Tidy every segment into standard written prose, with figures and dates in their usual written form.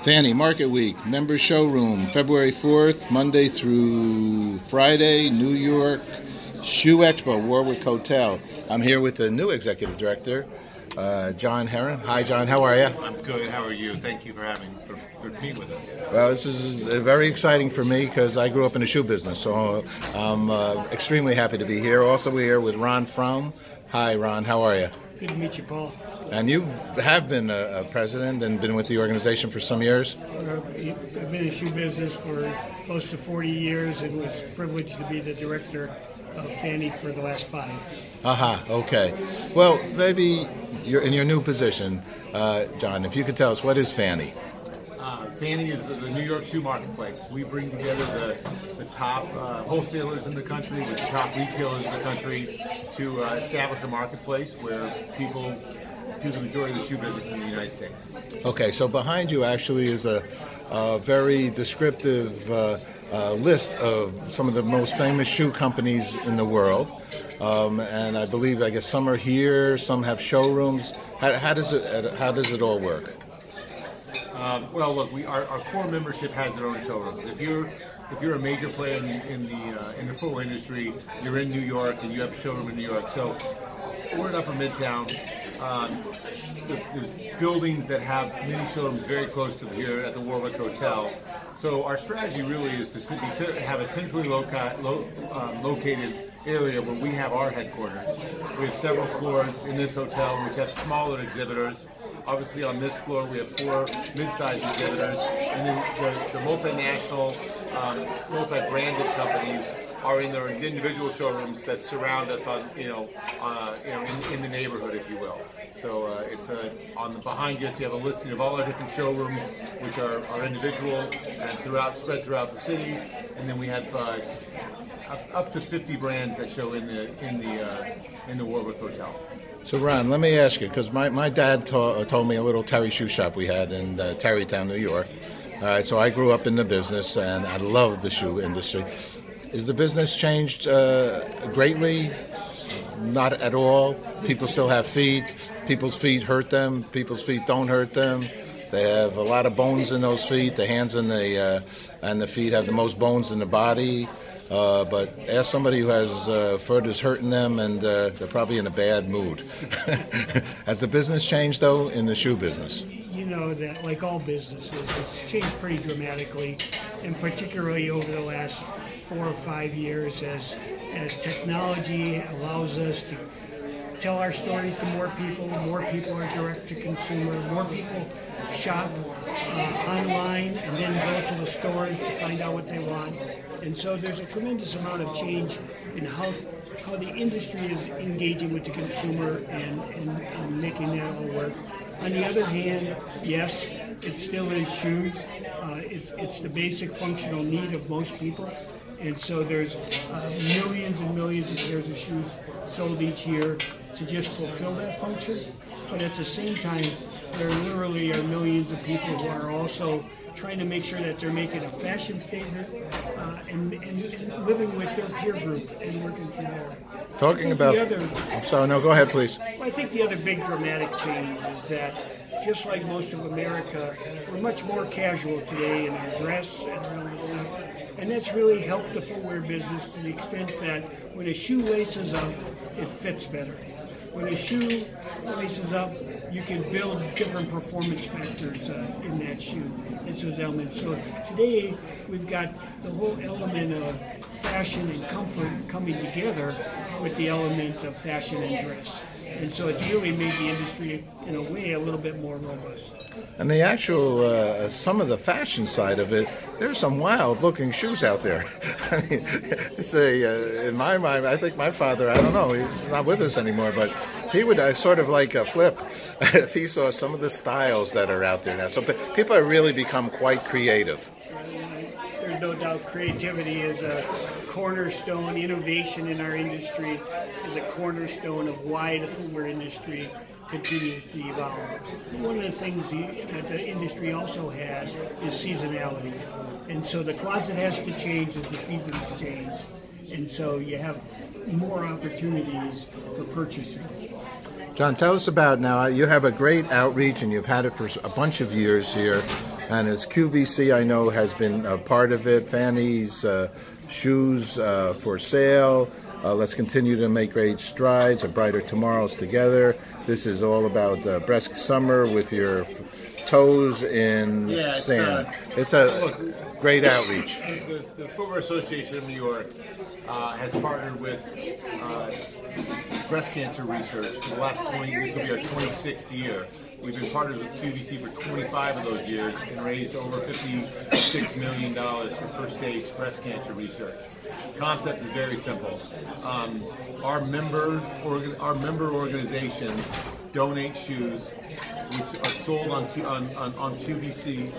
FFANY Market Week, Member Showroom, February 4th, Monday through Friday, New York, Shoe Expo, Warwick Hotel. I'm here with the new Executive Director, John Heron. Hi, John. How are you? I'm good. How are you? Thank you for being with us. Well, this is very exciting for me because I grew up in the shoe business, so I'm extremely happy to be here. Also, we're here with Ron Fromm. Hi, Ron. How are you? Good to meet you, Paul. And you have been a president and been with the organization for some years? I've been in the shoe business for close to 40 years and was privileged to be the director of FFANY for the last 5. Okay. Well, maybe you're in your new position, John, if you could tell us, what is FFANY? FFANY is the New York shoe marketplace. We bring together the top wholesalers in the country with the top retailers in the country to establish a marketplace where people do the majority of the shoe business in the United States. Okay, so behind you actually is a very descriptive list of some of the most famous shoe companies in the world. And I guess some are here, some have showrooms. How does it all work? Well, look, our core membership has their own showrooms. If you're a major player in the footwear industry, you're in New York and you have a showroom in New York. So we're in Upper Midtown. There's buildings that have many showrooms very close to here at the Warwick Hotel. So our strategy really is to have a centrally located area where we have our headquarters. We have several floors in this hotel which have smaller exhibitors. Obviously on this floor we have 4 mid-sized exhibitors, and then the multinational, multi-branded companies are in their individual showrooms that surround us in the neighborhood, if you will. So on the behind us you have a listing of all our different showrooms, which are individual and spread throughout the city, and then we have up to 50 brands that show in the Warwick Hotel. So Ron, let me ask you, because my dad told me a little Terry shoe shop we had in Terrytown, New York. All right, so I grew up in the business and I love the shoe industry. Is the business changed greatly? Not at all. People still have feet. People's feet hurt them. People's feet don't hurt them. They have a lot of bones in those feet. The hands and the feet have the most bones in the body. But ask somebody who has foot is hurting them, and they're probably in a bad mood. Has the business changed, though, in the shoe business? You know that, like all businesses, it's changed pretty dramatically, and particularly over the last 4 or 5 years as technology allows us to tell our stories to more people are direct to consumer, more people shop online and then go to the stores to find out what they want. And so there's a tremendous amount of change in how the industry is engaging with the consumer and making that all work. On the other hand, yes, it still is shoes. It's the basic functional need of most people. And so there's millions and millions of pairs of shoes sold each year to just fulfill that function. But at the same time, there literally are millions of people who are also trying to make sure that they're making a fashion statement and living with their peer group and working through there. Talking about... I'm sorry, no, go ahead, please. I think the other big dramatic change is that just like most of America, we're much more casual today in our dress and our everything. And that's really helped the footwear business to the extent that when a shoe laces up, it fits better. When a shoe laces up, you can build different performance factors in that shoe. It's those elements. So today, we've got the whole element of fashion and comfort coming together with the element of fashion and dress. And so it's really made the industry, in a way, a little bit more robust. And the actual, some of the fashion side of it, there's some wild-looking shoes out there. I mean, it's in my mind, I think my father, I don't know, he's not with us anymore, but he would sort of like flip if he saw some of the styles that are out there now. So people have really become quite creative. There's no doubt creativity is a cornerstone, innovation in our industry is a cornerstone of why the footwear industry continues to evolve. One of the things that the industry also has is seasonality. And so the closet has to change as the seasons change. And so you have more opportunities for purchasing. John, tell us about now, you have a great outreach and you've had it for a bunch of years here. and as QVC, I know, has been a part of it. Fanny's shoes for sale. Let's continue to make great strides. A brighter tomorrows together. This is all about breast summer with your toes in sand. It's a great outreach. The Footwear Association of New York has partnered with breast cancer research for the last 20 years. This will be our 26th year. We've been partnered with QVC for 25 of those years and raised over $56 million for first-stage breast cancer research. The concept is very simple. Our member organizations donate shoes which are sold on QVC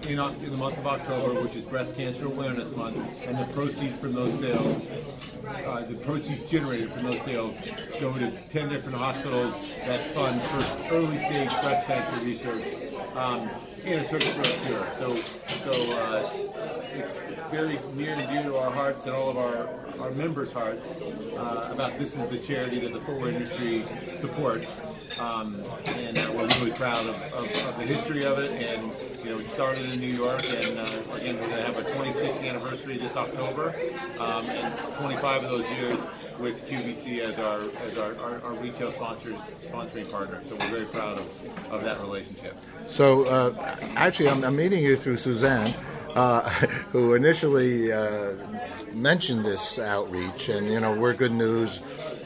in the month of October, which is Breast Cancer Awareness Month, and the proceeds from those sales, the proceeds generated from those sales, go to 10 different hospitals that fund first early-stage breast cancer research in a circuit growth cure. So it's very near and dear to our hearts and all of our members' hearts about this is the charity that the footwear industry supports, and we're really proud of the history of it. And it started in New York, and again, we're going to have our 26th anniversary this October, and 25 of those years with QVC as our retail sponsoring partner. So we're very proud of that relationship. So actually, I'm meeting you through Suzanne, who initially mentioned this outreach, and we're Good News,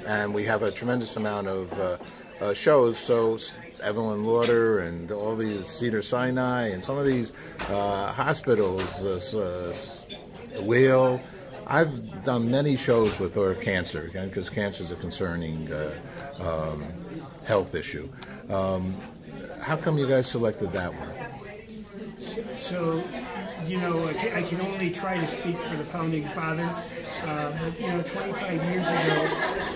and we have a tremendous amount of shows. So Evelyn Lauder and all these Cedars-Sinai and some of these hospitals, Wheel. I've done many shows with cancer, again, because cancer is a concerning health issue. How come you guys selected that one? So, I can only try to speak for the founding fathers, but 25 years ago,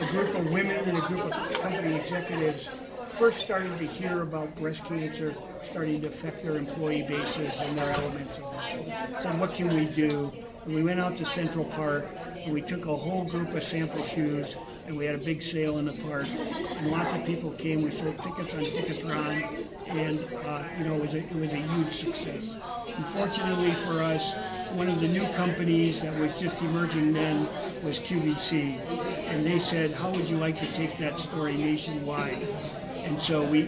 a group of women and a group of company executives first started to hear about breast cancer starting to affect their employee bases and their elements of that. So what can we do? And we went out to Central Park, and we took a whole group of sample shoes, and we had a big sale in the park, and lots of people came. We sold tickets on Ticketron, and it was a huge success. Unfortunately for us, one of the new companies that was just emerging then was QVC, and they said, "How would you like to take that story nationwide?" And so we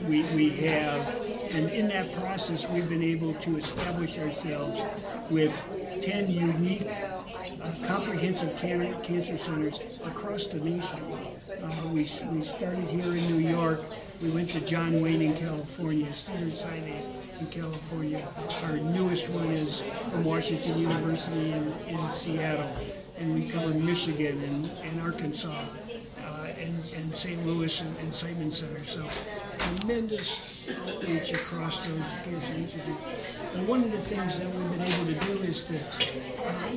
have, and in that process, we've been able to establish ourselves with 10 unique comprehensive cancer centers across the nation. We started here in New York. We went to John Wayne in California, Cedars-Sinai in California. Our newest one is from Washington University in Seattle. And we cover Michigan and Arkansas. And St. Louis and Simon Center. So tremendous outreach across those cancer institutes. And one of the things that we've been able to do is to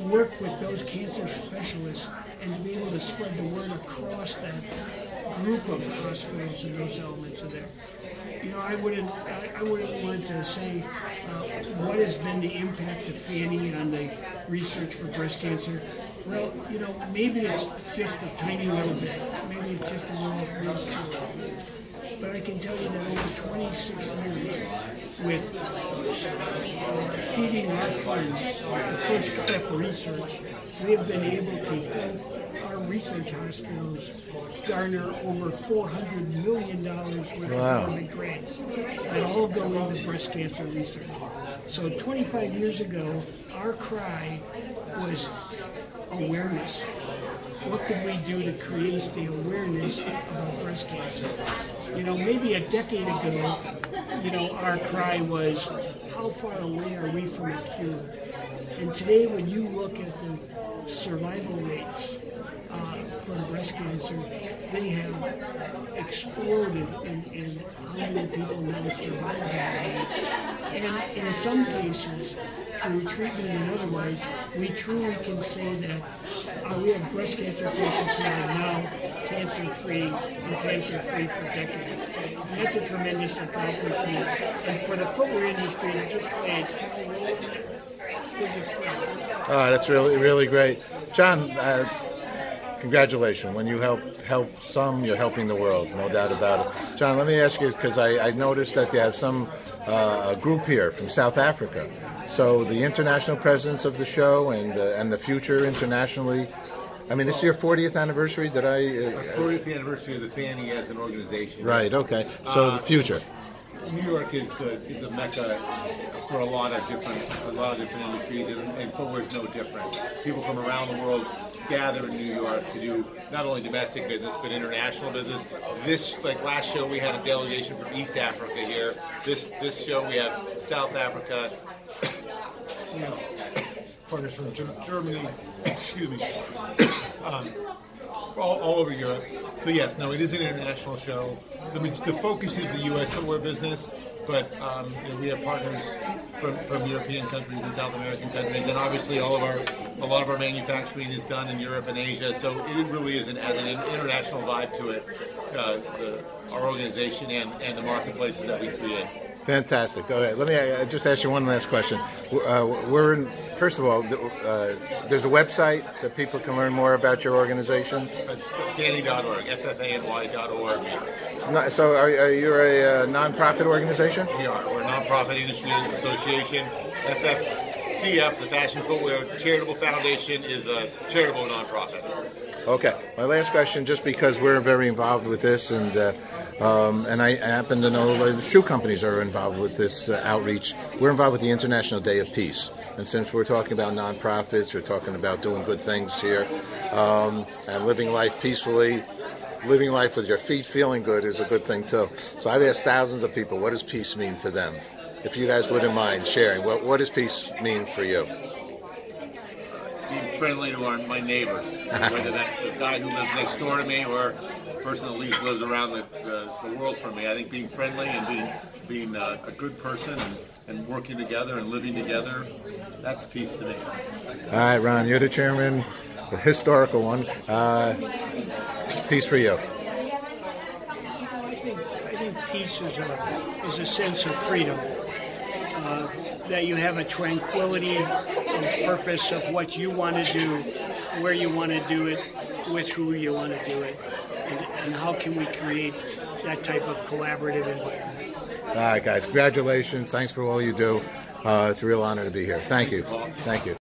work with those cancer specialists and to be able to spread the word across that group of hospitals and those elements of there. I wouldn't want to say what has been the impact of FFANY on the research for breast cancer. Well, maybe it's just a tiny little bit. Maybe it's just a little small. But I can tell you that over 26 years, with feeding our funds, the first step research, we have been able to help our research hospitals garner over $400 million worth of government grants that all go into breast cancer research. So 25 years ago, our cry was awareness. What could we do to create the awareness about breast cancer? Maybe a decade ago, our cry was, how far away are we from a cure? And today, when you look at the survival rates from breast cancer, they have exploded in how many people now survive that disease. And in some cases, through treatment and otherwise, we truly can say that we have breast cancer patients who are now cancer-free and cancer-free for decades. And that's a tremendous accomplishment. And for the footwear industry to just play a small role in that, we're just proud. That's really, really great. John, congratulations. When you help some, you're helping the world, no doubt about it. John, let me ask you, because I noticed that you have some a group here from South Africa. So the international presence of the show and the future internationally. I mean, this is your 40th anniversary. Did I? Our 40th anniversary of the FFANY as an organization. Right. Okay. So the future. New York is a mecca for a lot of different industries, and footwear is no different. People from around the world gather in New York to do not only domestic business but international business. Like last show, we had a delegation from East Africa here. This show we have South Africa. You know, partners from Germany. Excuse me. All over Europe. So yes, no, it is an international show. The focus is the U.S. footwear business, but you know, we have partners from European countries and South American countries, and obviously a lot of our manufacturing is done in Europe and Asia. So it really is has an international vibe to it. Our organization and the marketplaces that we create. Fantastic. Okay, let me just ask you one last question. First of all, there's a website that people can learn more about your organization. FFANY.org, FFANY.org. So are you a non-profit organization? We are. We're a non-profit industry association. FFCF, the Fashion Footwear Charitable Foundation, is a charitable non-profit. Okay. My last question, just because we're very involved with this, and I happen to know the shoe companies are involved with this outreach. We're involved with the International Day of Peace. And since we're talking about nonprofits, we're talking about doing good things here, and living life peacefully, living life with your feet feeling good is a good thing too. So I've asked thousands of people, what does peace mean to them? If you guys wouldn't mind sharing, what does peace mean for you? Being friendly to my neighbors, whether that's the guy who lives next door to me or the person that lives around the world from me. I think being friendly and being a good person and working together and living together, that's peace to me. All right, Ron, you're the chairman, the historical one. Peace for you. I think peace is a sense of freedom. That you have a tranquility and purpose of what you want to do, where you want to do it, with who you want to do it, and how can we create that type of collaborative environment. All right, guys, congratulations. Thanks for all you do. It's a real honor to be here. Thank you. Thank you.